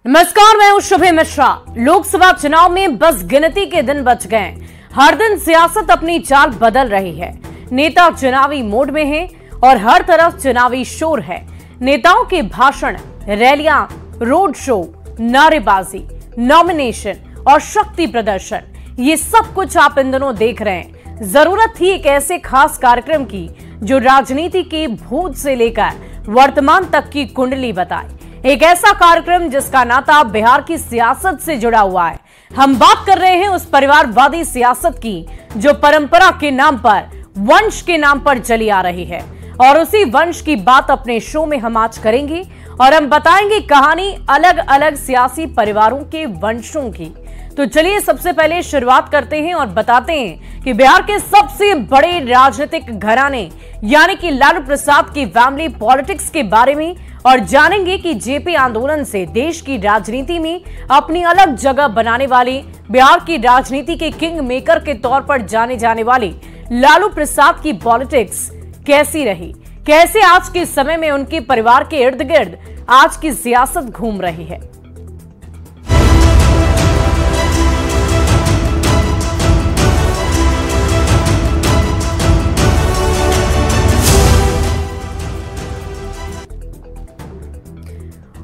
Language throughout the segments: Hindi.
नमस्कार, मैं हूं शुभे मिश्रा। लोकसभा चुनाव में बस गिनती के दिन बच गए। हर दिन सियासत अपनी चाल बदल रही है। नेता चुनावी मोड में हैं और हर तरफ चुनावी शोर है। नेताओं के भाषण, रैलियां, रोड शो, नारेबाजी, नॉमिनेशन और शक्ति प्रदर्शन, ये सब कुछ आप इन दिनों देख रहे हैं। जरूरत थी एक ऐसे खास कार्यक्रम की जो राजनीति के भूत से लेकर वर्तमान तक की कुंडली बताए। एक ऐसा कार्यक्रम जिसका नाता बिहार की सियासत से जुड़ा हुआ है। हम बात कर रहे हैं उस परिवारवादी सियासत की जो परंपरा के नाम पर, वंश के नाम पर चली आ रही है। और उसी वंश की बात अपने शो में हम आज करेंगे और हम बताएंगे कहानी अलग अलग सियासी परिवारों के वंशों की। तो चलिए सबसे पहले शुरुआत करते हैं और बताते हैं कि बिहार के सबसे बड़े राजनीतिक घराने यानी कि लालू प्रसाद की फैमिली पॉलिटिक्स के बारे में, और जानेंगे कि जेपी आंदोलन से देश की राजनीति में अपनी अलग जगह बनाने वाले, बिहार की राजनीति के किंग मेकर के तौर पर जाने जाने वाले लालू प्रसाद की पॉलिटिक्स कैसी रही, कैसे आज के समय में उनके परिवार के इर्द गिर्द आज की सियासत घूम रही है।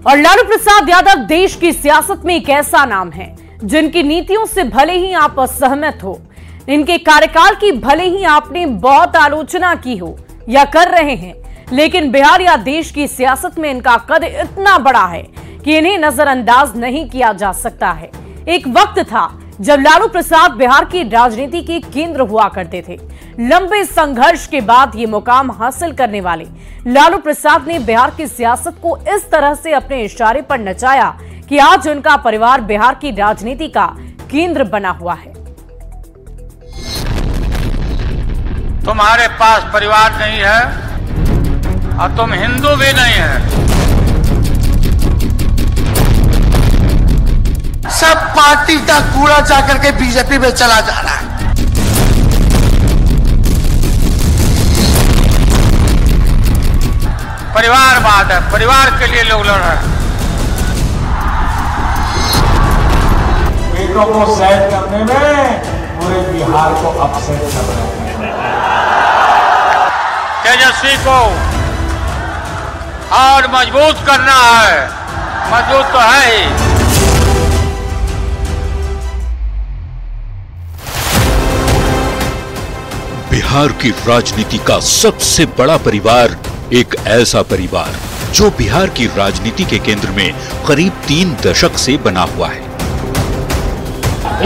और लालू प्रसाद यादव देश की सियासत में एक ऐसा नाम है जिनकी नीतियों से भले ही आप असहमत हो, इनके कार्यकाल की भले ही आपने बहुत आलोचना की हो या कर रहे हैं, लेकिन बिहार या देश की सियासत में इनका कद इतना बड़ा है कि इन्हें नजरअंदाज नहीं किया जा सकता है। एक वक्त था जब लालू प्रसाद बिहार की राजनीति के केंद्र हुआ करते थे। लंबे संघर्ष के बाद ये मुकाम हासिल करने वाले लालू प्रसाद ने बिहार की सियासत को इस तरह से अपने इशारे पर नचाया कि आज उनका परिवार बिहार की राजनीति का केंद्र बना हुआ है। तुम्हारे पास परिवार नहीं है और तुम हिंदू भी नहीं है। सब पार्टी का कूड़ा जाकर के बीजेपी में चला जा रहा है। परिवारवाद है, परिवार के लिए लोग लड़ रहे हैं। बेटों को सेट करने में पूरे बिहार को अपसेट कर रहे हैं। तेजस्वी को और मजबूत करना है, मजबूत तो है ही। बिहार की राजनीति का सबसे बड़ा परिवार एक ऐसा परिवार जो बिहार की राजनीति के केंद्र में करीब 3 दशक से बना हुआ है।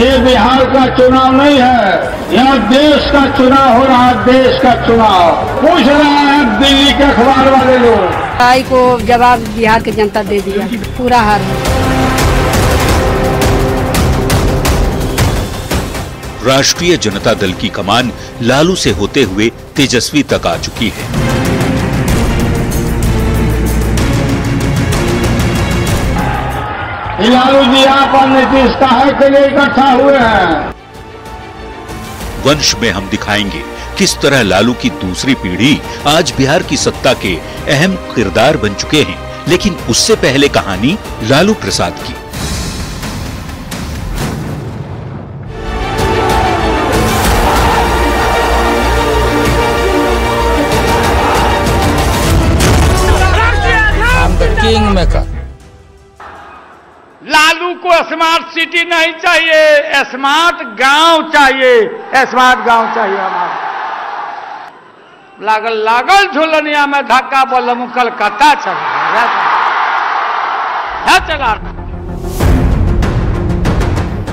ये बिहार का चुनाव नहीं है, यह देश का चुनाव हो रहा है। देश का चुनाव पूछ रहा है दिल्ली के अखबार वाले लोग। आई को जवाब बिहार की जनता दे दिया, पूरा हार है। राष्ट्रीय जनता दल की कमान लालू से होते हुए तेजस्वी तक आ चुकी है। लालू जी आप और नीतीश काहे के लिए इकट्ठा हुए हैं। वंश में हम दिखाएंगे किस तरह लालू की दूसरी पीढ़ी आज बिहार की सत्ता के अहम किरदार बन चुके हैं, लेकिन उससे पहले कहानी लालू प्रसाद की। King maker. लालू को स्मार्ट सिटी नहीं चाहिए, स्मार्ट गांव चाहिए, स्मार्ट गांव चाहिए हमारा। लागल लागल झुलनिया में धक्का बोलम कलकत्ता चला।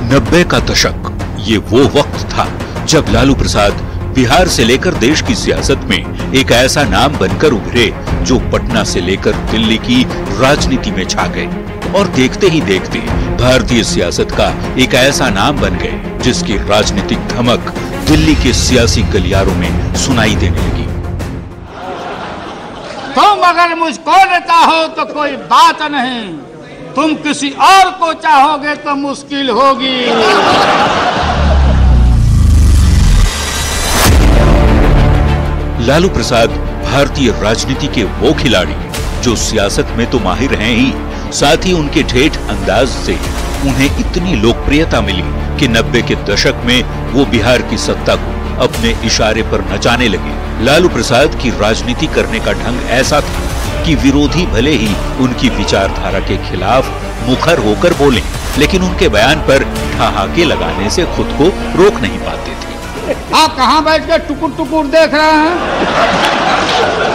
90 का दशक ये वो वक्त था जब लालू प्रसाद बिहार से लेकर देश की सियासत में एक ऐसा नाम बनकर उभरे जो पटना से लेकर दिल्ली की राजनीति में छा गए और देखते ही देखते भारतीय सियासत का एक ऐसा नाम बन गए जिसकी राजनीतिक धमक दिल्ली के सियासी गलियारों में सुनाई देने लगी। तुम अगर मुझको लेता हो तो कोई बात नहीं, तुम किसी और को चाहोगे तो मुश्किल होगी। लालू प्रसाद भारतीय राजनीति के वो खिलाड़ी जो सियासत में तो माहिर हैं ही, साथ ही उनके ठेठ अंदाज से उन्हें इतनी लोकप्रियता मिली कि 90 के दशक में वो बिहार की सत्ता को अपने इशारे पर नचाने लगे। लालू प्रसाद की राजनीति करने का ढंग ऐसा था कि विरोधी भले ही उनकी विचारधारा के खिलाफ मुखर होकर बोलें, लेकिन उनके बयान पर ठहाके लगाने से खुद को रोक नहीं पाते थे। आप कहाँ बैठ के टुकुर टुकुर देख रहे हैं?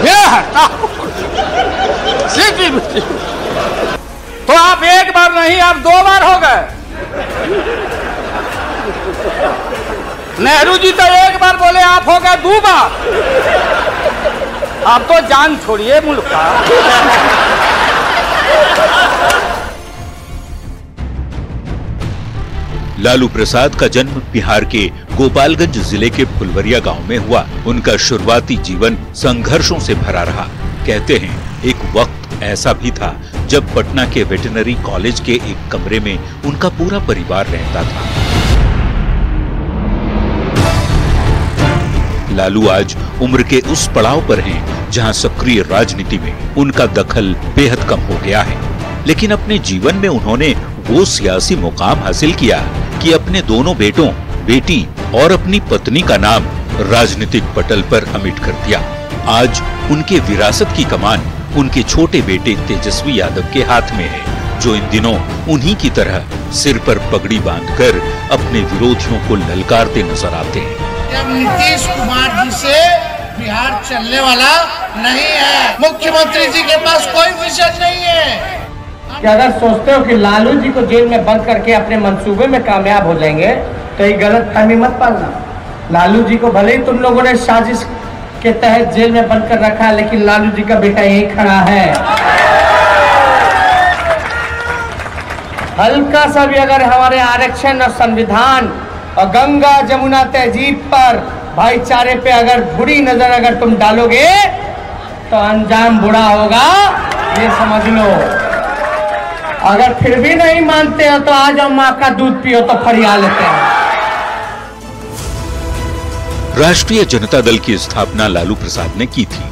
ये है तो आप एक बार नहीं, आप 2 बार हो गए। नेहरू जी तो एक बार बोले, आप हो गए 2 बार। आप तो जान छोड़िए मुल्क का। लालू प्रसाद का जन्म बिहार के गोपालगंज जिले के फुलवरिया गांव में हुआ। उनका शुरुआती जीवन संघर्षों से भरा रहा। कहते हैं एक वक्त ऐसा भी था जब पटना के वेटरनरी कॉलेज के एक कमरे में उनका पूरा परिवार रहता था। लालू आज उम्र के उस पड़ाव पर हैं जहां सक्रिय राजनीति में उनका दखल बेहद कम हो गया है, लेकिन अपने जीवन में उन्होंने वो सियासी मुकाम हासिल किया कि अपने दोनों बेटों, बेटी और अपनी पत्नी का नाम राजनीतिक पटल पर अमिट कर दिया। आज उनके विरासत की कमान उनके छोटे बेटे तेजस्वी यादव के हाथ में है, जो इन दिनों उन्हीं की तरह सिर पर पगड़ी बांधकर अपने विरोधियों को ललकारते नजर आते हैं। जब नीतीश कुमार जी से बिहार चलने वाला नहीं है, मुख्यमंत्री जी के पास कोई विजन नहीं है। कि अगर सोचते हो कि लालू जी को जेल में बंद करके अपने मंसूबे में कामयाब हो जाएंगे तो ये गलत फहमी मत पालना। लालू जी को भले ही तुम लोगों ने साजिश के तहत जेल में बंद कर रखा है, लेकिन लालू जी का बेटा यही खड़ा है। हल्का सा भी अगर हमारे आरक्षण और संविधान और गंगा जमुना तहजीब पर, भाईचारे पे अगर बुरी नजर अगर तुम डालोगे तो अंजाम बुरा होगा, ये समझ लो। अगर फिर भी नहीं मानते हो तो आ जाओ, माँ का दूध पियो तो फरिया लेते हैं। राष्ट्रीय जनता दल की स्थापना लालू प्रसाद ने की थी,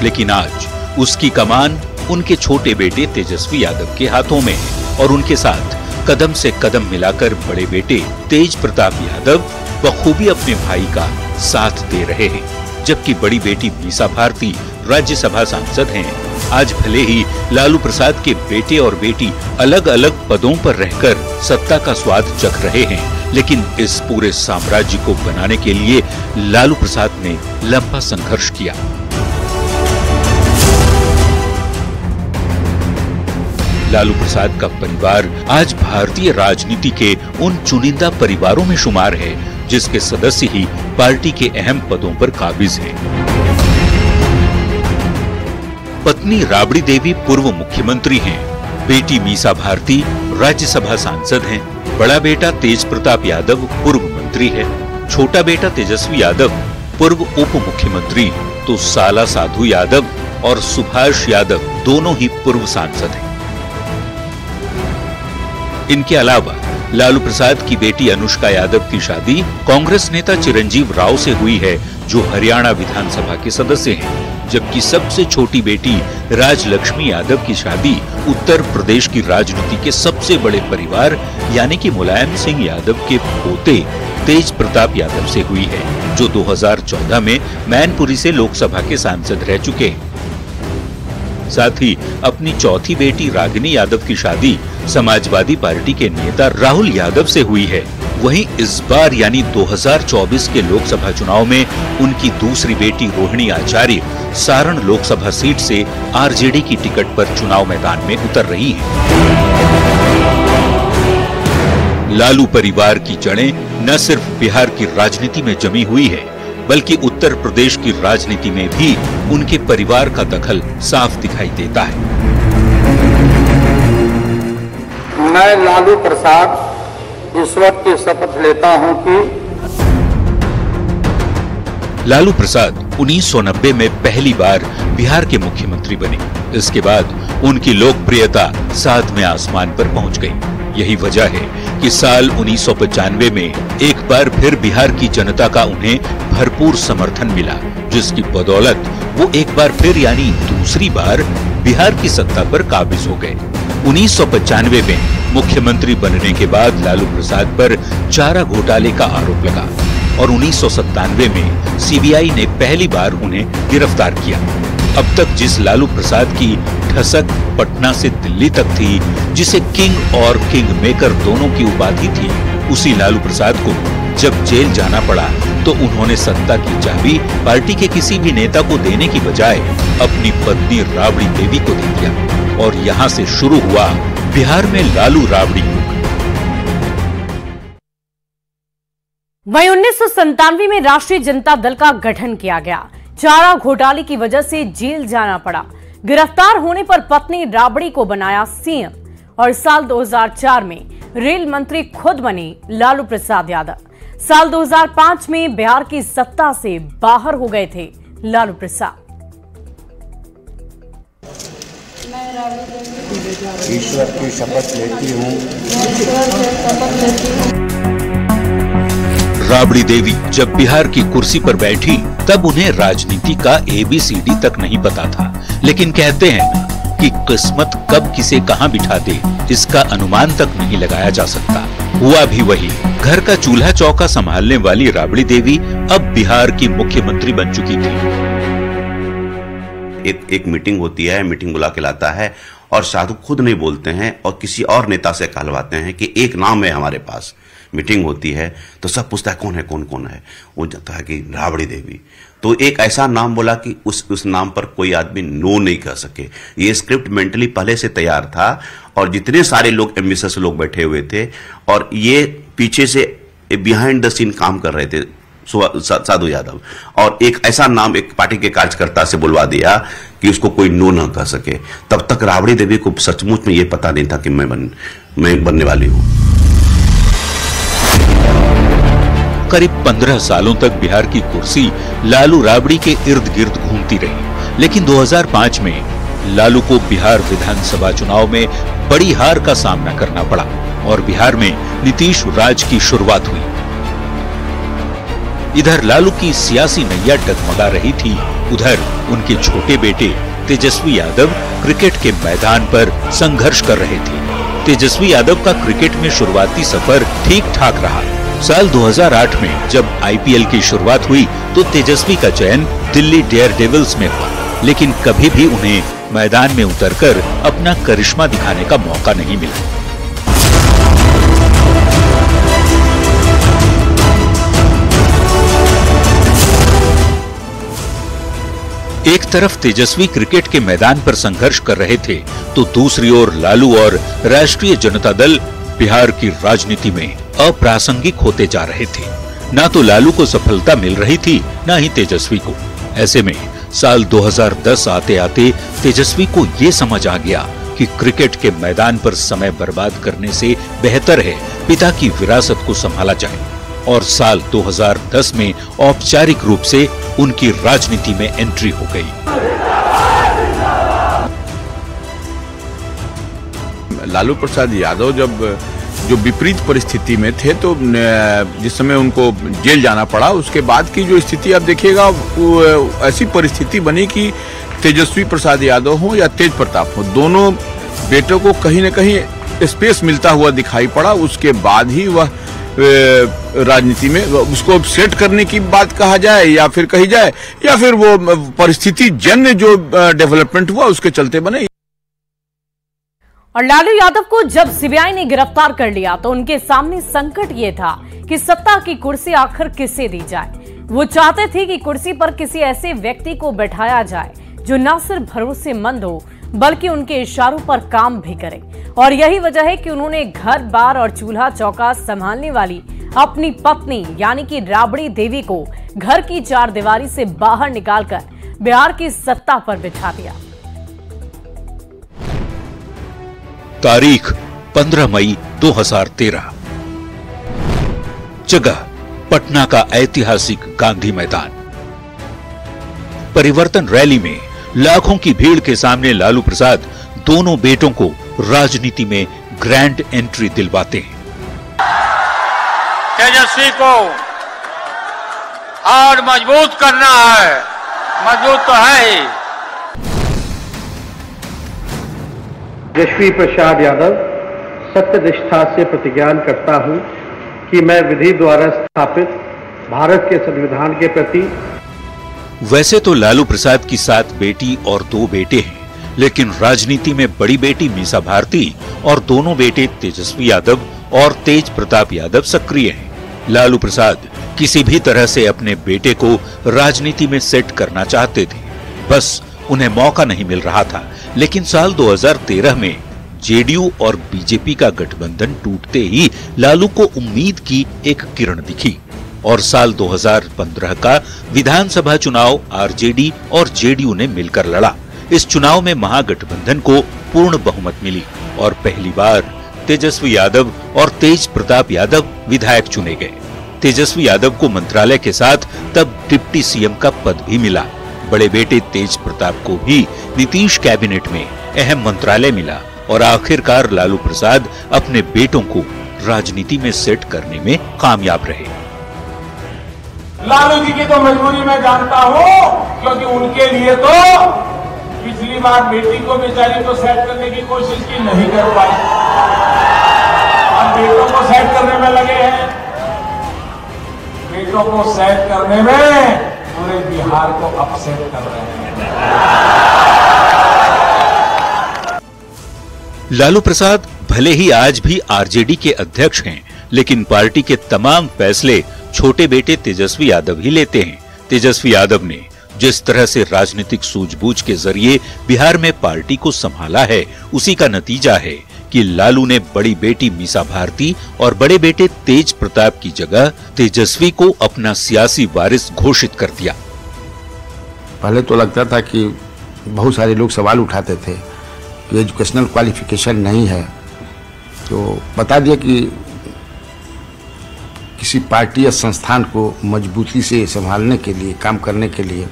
लेकिन आज उसकी कमान उनके छोटे बेटे तेजस्वी यादव के हाथों में है और उनके साथ कदम से कदम मिलाकर बड़े बेटे तेज प्रताप यादव बखूबी अपने भाई का साथ दे रहे हैं। जबकि बड़ी बेटी मीसा भारती राज्यसभा सांसद हैं। आज भले ही लालू प्रसाद के बेटे और बेटी अलग अलग पदों पर रहकर सत्ता का स्वाद चख रहे हैं, लेकिन इस पूरे साम्राज्य को बनाने के लिए लालू प्रसाद ने लंबा संघर्ष किया। लालू प्रसाद का परिवार आज भारतीय राजनीति के उन चुनिंदा परिवारों में शुमार है जिसके सदस्य ही पार्टी के अहम पदों पर काबिज हैं। पत्नी राबड़ी देवी पूर्व मुख्यमंत्री हैं, बेटी मीसा भारती राज्यसभा सांसद हैं, बड़ा बेटा तेज प्रताप यादव पूर्व मंत्री है, छोटा बेटा तेजस्वी यादव पूर्व उप मुख्यमंत्री, तो साला साधु यादव और सुभाष यादव दोनों ही पूर्व सांसद हैं। इनके अलावा लालू प्रसाद की बेटी अनुष्का यादव की शादी कांग्रेस नेता चिरंजीव राव से हुई है, जो हरियाणा विधानसभा के सदस्य हैं, जबकि सबसे छोटी बेटी राजलक्ष्मी यादव की शादी उत्तर प्रदेश की राजनीति के सबसे बड़े परिवार यानी कि मुलायम सिंह यादव के पोते तेज प्रताप यादव से हुई है, जो 2014 में मैनपुरी से लोकसभा के सांसद रह चुके हैं। साथ ही अपनी चौथी बेटी रागिनी यादव की शादी समाजवादी पार्टी के नेता राहुल यादव से हुई है। वहीं इस बार यानी 2024 के लोकसभा चुनाव में उनकी दूसरी बेटी रोहिणी आचार्य सारण लोकसभा सीट से आरजेडी की टिकट पर चुनाव मैदान में उतर रही हैं। लालू परिवार की जड़ें न सिर्फ बिहार की राजनीति में जमी हुई है, बल्कि उत्तर प्रदेश की राजनीति में भी उनके परिवार का दखल साफ दिखाई देता है। मैं लालू प्रसाद ईश्वर की शपथ लेता हूं कि लालू प्रसाद 1990 में पहली बार बिहार के मुख्यमंत्री बने। इसके बाद उनकी लोकप्रियता 7वें आसमान पर पहुंच गई। यही वजह है कि साल 1995 में एक बार फिर बिहार की जनता का उन्हें भरपूर समर्थन मिला, जिसकी बदौलत वो एक बार फिर यानी दूसरी बार बिहार की सत्ता पर काबिज हो गए। 1995 में मुख्यमंत्री बनने के बाद लालू प्रसाद पर चारा घोटाले का आरोप लगा और 1997 में सीबीआई ने पहली बार उन्हें गिरफ्तार किया। अब तक जिस लालू प्रसाद की ठसक पटना से दिल्ली तक थी, जिसे किंग और किंग मेकर दोनों की उपाधि थी, उसी लालू प्रसाद को जब जेल जाना पड़ा तो उन्होंने सत्ता की चाबी पार्टी के किसी भी नेता को देने की बजाय अपनी पत्नी राबड़ी देवी को दे दिया और यहां से शुरू हुआ बिहार में लालू राबड़ी युग। वहीं 1997 में राष्ट्रीय जनता दल का गठन किया गया। चारा घोटाले की वजह से जेल जाना पड़ा। गिरफ्तार होने पर पत्नी राबड़ी को बनाया सीएम और साल 2004 में रेल मंत्री खुद बने लालू प्रसाद यादव। साल 2005 में बिहार की सत्ता से बाहर हो गए थे लालू प्रसाद। ईश्वर की शपथ लेती हूँ। राबड़ी देवी जब बिहार की कुर्सी पर बैठी तब उन्हें राजनीति का ABCD तक नहीं पता था, लेकिन कहते हैं ना कि किस्मत कब किसे कहां बिठा दे इसका अनुमान तक नहीं लगाया जा सकता। हुआ भी वही। घर का चूल्हा चौका संभालने वाली राबड़ी देवी अब बिहार की मुख्यमंत्री बन चुकी थी। एक मीटिंग होती है, मीटिंग बुला के लाता है और साधु खुद नहीं बोलते हैं और किसी और नेता से कहलवाते हैं कि एक नाम है हमारे पास। मीटिंग होती है तो सब पूछता है कौन है, कौन कौन है। वो जाता है कि राबड़ी देवी। तो एक ऐसा नाम बोला कि उस नाम पर कोई आदमी नो नहीं कर सके। ये स्क्रिप्ट मेंटली पहले से तैयार था और जितने सारे लोग एम्बिशियस लोग बैठे हुए थे और ये पीछे से बिहाइंड द सीन काम कर रहे थे साधु यादव, और एक ऐसा नाम एक पार्टी के कार्यकर्ता से बुलवा दिया कि उसको कोई नो ना कर सके। तब तक राबड़ी देवी को सचमुच में ये पता नहीं था कि मैं बनने वाली हूँ। करीब 15 सालों तक बिहार की कुर्सी लालू राबड़ी के इर्द गिर्द घूमती रही, लेकिन 2005 में लालू को बिहार विधानसभा चुनाव में बड़ी हार का सामना करना पड़ा और बिहार में नीतीश राज की शुरुआत हुई। इधर लालू की सियासी नैया डगमगा रही थी, उधर उनके छोटे बेटे तेजस्वी यादव क्रिकेट के मैदान पर संघर्ष कर रहे थे। तेजस्वी यादव का क्रिकेट में शुरुआती सफर ठीक ठाक रहा। साल 2008 में जब IPL की शुरुआत हुई तो तेजस्वी का चयन दिल्ली डेयरडेविल्स में हुआ, लेकिन कभी भी उन्हें मैदान में उतरकर अपना करिश्मा दिखाने का मौका नहीं मिला। एक तरफ तेजस्वी क्रिकेट के मैदान पर संघर्ष कर रहे थे तो दूसरी ओर लालू और राष्ट्रीय जनता दल बिहार की राजनीति में अप्रासंगिक होते जा रहे थे। ना तो लालू को सफलता मिल रही थी, ना ही तेजस्वी को। ऐसे में साल 2010 आते आते तेजस्वी को ये समझ आ गया कि क्रिकेट के मैदान पर समय बर्बाद करने से बेहतर है पिता की विरासत को संभाला जाए, और साल 2010 में औपचारिक रूप से उनकी राजनीति में एंट्री हो गई। लालू प्रसाद यादव जो विपरीत परिस्थिति में थे तो जिस समय उनको जेल जाना पड़ा, उसके बाद की जो स्थिति आप देखिएगा वो ऐसी परिस्थिति बनी कि तेजस्वी प्रसाद यादव हो या तेज प्रताप हो, दोनों बेटों को कहीं न कहीं स्पेस मिलता हुआ दिखाई पड़ा। उसके बाद ही वह राजनीति में उसको सेट करने की बात कहा जाए या फिर कही जाए या फिर वो परिस्थिति जन्य जो डेवलपमेंट हुआ उसके चलते बने। और लालू यादव को जब सीबीआई ने गिरफ्तार कर लिया तो उनके सामने संकट ये था कि सत्ता की कुर्सी आखिर किसे दी जाए। वो चाहते थे कि कुर्सी पर किसी ऐसे व्यक्ति को बैठाया जाए जो न सिर्फ भरोसेमंद हो बल्कि उनके इशारों पर काम भी करे। और यही वजह है कि उन्होंने घर बार और चूल्हा चौका संभालने वाली अपनी पत्नी यानी कि राबड़ी देवी को घर की चारदीवारी से बाहर निकालकर बिहार की सत्ता पर बिठा दिया। तारीख 15 मई 2013। जगह पटना का ऐतिहासिक गांधी मैदान। परिवर्तन रैली में लाखों की भीड़ के सामने लालू प्रसाद दोनों बेटों को राजनीति में ग्रैंड एंट्री दिलवाते हैं। तेजस्वी को और मजबूत करना है मौजूद तो है ही। यशवी प्रसाद यादव सत्यनिष्ठा से प्रतिज्ञान करता हूं कि मैं विधि द्वारा स्थापित भारत के संविधान के प्रति। वैसे तो लालू प्रसाद की 7 बेटी और 2 बेटे हैं, लेकिन राजनीति में बड़ी बेटी मीसा भारती और दोनों बेटे तेजस्वी यादव और तेज प्रताप यादव सक्रिय हैं। लालू प्रसाद किसी भी तरह से अपने बेटे को राजनीति में सेट करना चाहते थे, बस उन्हें मौका नहीं मिल रहा था। लेकिन साल 2013 में जेडीयू और बीजेपी का गठबंधन टूटते ही लालू को उम्मीद की एक किरण दिखी और साल 2015 का विधानसभा चुनाव आरजेडी और जेडीयू ने मिलकर लड़ा। इस चुनाव में महागठबंधन को पूर्ण बहुमत मिली और पहली बार तेजस्वी यादव और तेज प्रताप यादव विधायक चुने गए। तेजस्वी यादव को मंत्रालय के साथ तब डिप्टी सीएम का पद भी मिला। बड़े बेटे तेज प्रताप को भी नीतीश कैबिनेट में अहम मंत्रालय मिला और आखिरकार लालू प्रसाद अपने बेटों को राजनीति में सेट करने में कामयाब रहे। लालू जी की तो मजबूरी मैं जानता हूं, क्योंकि उनके लिए तो पिछली बार बेटी को बेचारी को सेट करने की कोशिश की, नहीं कर पाई। अब बेटों को सेट करने में लगे हैं। बेटों को सेट करने में पूरे बिहार को अपसेट कर रहे हैं। लालू प्रसाद भले ही आज भी आरजेडी के अध्यक्ष हैं, लेकिन पार्टी के तमाम फैसले छोटे बेटे तेजस्वी यादव ही लेते हैं। तेजस्वी यादव ने जिस तरह से राजनीतिक सूझबूझ के जरिए बिहार में पार्टी को संभाला है, उसी का नतीजा है कि लालू ने बड़ी बेटी मीसा भारती और बड़े बेटे तेज प्रताप की जगह तेजस्वी को अपना सियासी वारिस घोषित कर दिया। पहले तो लगता था कि बहुत सारे लोग सवाल उठाते थे कि एजुकेशनल क्वालिफिकेशन नहीं है, तो बता दिया कि किसी पार्टी या संस्थान को मजबूती से संभालने के लिए, काम करने के लिए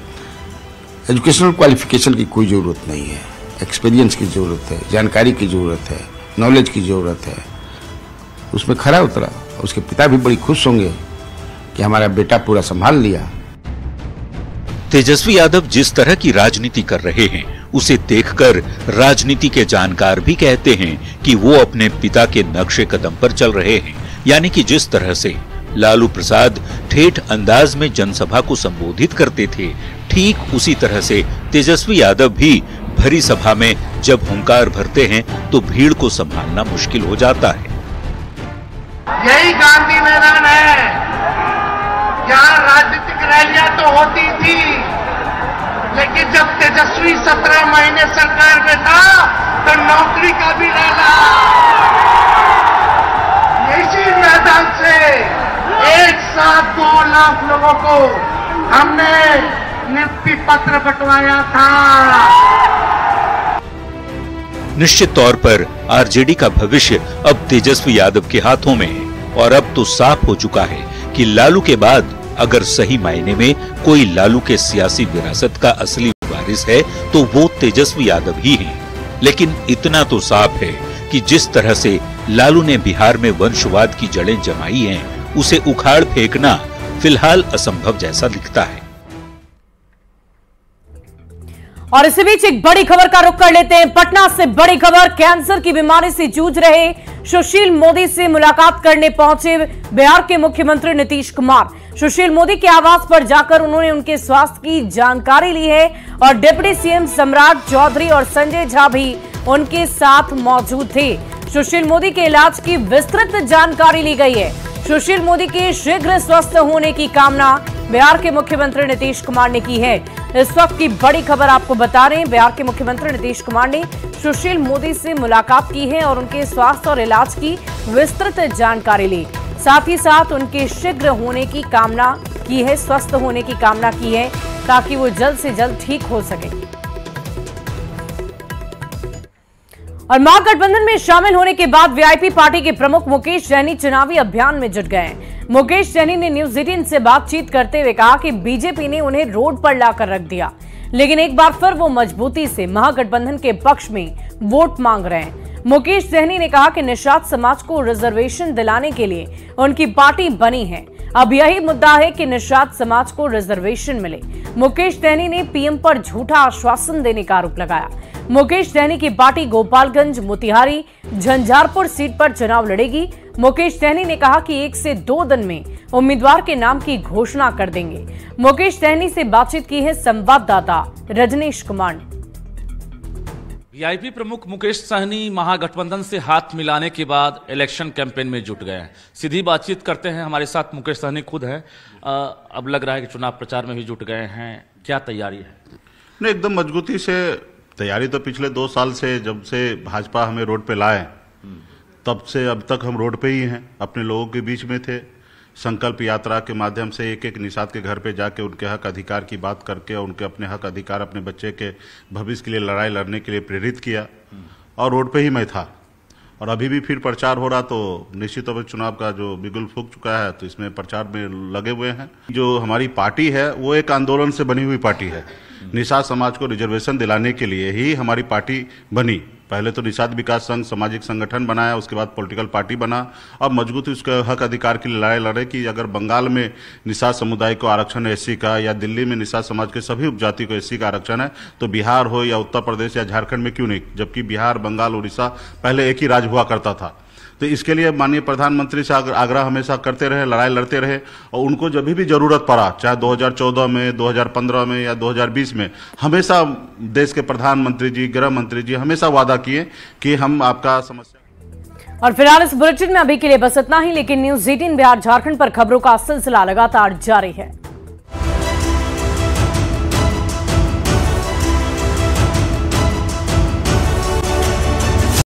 एजुकेशनल क्वालिफिकेशन की कोई ज़रूरत नहीं है। एक्सपीरियंस की ज़रूरत है, जानकारी की ज़रूरत है, नॉलेज की ज़रूरत है। उसमें खरा उतरा। उसके पिता भी बड़ी खुश होंगे कि हमारा बेटा पूरा संभाल लिया। तेजस्वी यादव जिस तरह की राजनीति कर रहे हैं, उसे देखकर राजनीति के जानकार भी कहते हैं कि वो अपने पिता के नक्शे कदम पर चल रहे हैं। यानी कि जिस तरह से लालू प्रसाद ठेठ अंदाज में जनसभा को संबोधित करते थे, ठीक उसी तरह से तेजस्वी यादव भी भरी सभा में जब हुंकार भरते हैं तो भीड़ को संभालना मुश्किल हो जाता है। यही गांधी मैदान है, यहाँ राजनीतिक रैलियां तो होती थी, लेकिन जब तेजस्वी 17 महीने सरकार में था तो नौकरी का भी रैला। इसी मैदान से एक साथ 2 लाख लोगों को हमने नियुक्ति पत्र बंटवाया था। निश्चित तौर पर आरजेडी का भविष्य अब तेजस्वी यादव के हाथों में है और अब तो साफ हो चुका है कि लालू के बाद अगर सही मायने में कोई लालू के सियासी विरासत का असली वारिस है तो वो तेजस्वी यादव ही हैं। लेकिन इतना तो साफ है कि जिस तरह से लालू ने बिहार में वंशवाद की जड़ें जमाई हैं, उसे उखाड़ फेंकना फिलहाल असंभव जैसा दिखता है। और इसी बीच एक बड़ी खबर का रुख कर लेते हैं। पटना से बड़ी खबर, कैंसर की बीमारी से जूझ रहे सुशील मोदी से मुलाकात करने पहुंचे बिहार के मुख्यमंत्री नीतीश कुमार। सुशील मोदी के आवास पर जाकर उन्होंने उनके स्वास्थ्य की जानकारी ली है और डिप्टी सीएम सम्राट चौधरी और संजय झा भी उनके साथ मौजूद थे। सुशील मोदी के इलाज की विस्तृत जानकारी ली गई है। सुशील मोदी के शीघ्र स्वस्थ होने की कामना बिहार के मुख्यमंत्री नीतीश कुमार ने की है। इस वक्त की बड़ी खबर आपको बता रहे हैं, बिहार के मुख्यमंत्री नीतीश कुमार ने सुशील मोदी से मुलाकात की है और उनके स्वास्थ्य और इलाज की विस्तृत जानकारी ली। साथ ही साथ उनके शीघ्र होने की कामना की है, स्वस्थ होने की कामना की है, ताकि वो जल्द से जल्द ठीक हो सके। और महागठबंधन में शामिल होने के बाद वीआईपी पार्टी के प्रमुख मुकेश सहनी चुनावी अभियान में जुट गए हैं। मुकेश सहनी ने न्यूज 18 से बातचीत करते हुए कहा कि बीजेपी ने उन्हें रोड पर लाकर रख दिया, लेकिन एक बार फिर वो मजबूती से महागठबंधन के पक्ष में वोट मांग रहे हैं। मुकेश सहनी ने कहा कि निषाद समाज को रिजर्वेशन दिलाने के लिए उनकी पार्टी बनी है। अब यही मुद्दा है कि निषाद समाज को रिजर्वेशन मिले। मुकेश सहनी ने पीएम पर झूठा आश्वासन देने का आरोप लगाया। मुकेश सहनी की पार्टी गोपालगंज, मोतिहारी, झंझारपुर सीट पर चुनाव लड़ेगी। मुकेश सहनी ने कहा कि 1 से 2 दिन में उम्मीदवार के नाम की घोषणा कर देंगे। मुकेश सहनी से बातचीत की है संवाददाता रजनीश कुमार ने। वीआईपी प्रमुख मुकेश सहनी महागठबंधन से हाथ मिलाने के बाद इलेक्शन कैंपेन में जुट गए हैं। सीधी बातचीत करते हैं, हमारे साथ मुकेश सहनी खुद हैं। अब लग रहा है कि चुनाव प्रचार में भी जुट गए हैं, क्या तैयारी है? नहीं, एकदम मजबूती से तैयारी तो पिछले 2 साल से, जब से भाजपा हमें रोड पे लाए तब से अब तक हम रोड पे ही हैं, अपने लोगों के बीच में थे। संकल्प यात्रा के माध्यम से एक एक निषाद के घर पे जाके उनके हक अधिकार की बात करके उनके अपने हक अधिकार, अपने बच्चे के भविष्य के लिए लड़ाई लड़ने के लिए प्रेरित किया और रोड पे ही मैं था। और अभी भी फिर प्रचार हो रहा, तो निश्चित तौर पर चुनाव का जो बिगुल फूंक चुका है, तो इसमें प्रचार में लगे हुए हैं। जो हमारी पार्टी है वो एक आंदोलन से बनी हुई पार्टी है। निषाद समाज को रिजर्वेशन दिलाने के लिए ही हमारी पार्टी बनी। पहले तो निषाद विकास संघ सामाजिक संगठन बनाया, उसके बाद पॉलिटिकल पार्टी बना। अब मजबूती उसके हक अधिकार की लड़ाई लड़े कि अगर बंगाल में निषाद समुदाय को आरक्षण है एससी का, या दिल्ली में निषाद समाज के सभी उपजाति को एससी का आरक्षण है, तो बिहार हो या उत्तर प्रदेश या झारखंड में क्यों नहीं, जबकि बिहार, बंगाल, उड़ीसा पहले एक ही राज्य हुआ करता था। तो इसके लिए माननीय प्रधानमंत्री से आग्रह हमेशा करते रहे, लड़ाई लड़ते रहे, और उनको जब भी जरूरत पड़ा, चाहे 2014 में, 2015 में या 2020 में, हमेशा देश के प्रधानमंत्री जी, गृह मंत्री जी हमेशा वादा किए कि हम आपका समस्या। और फिलहाल इस बुलेटिन में अभी के लिए बस इतना ही, लेकिन न्यूज़ 18 बिहार झारखंड पर खबरों का सिलसिला लगातार जारी है।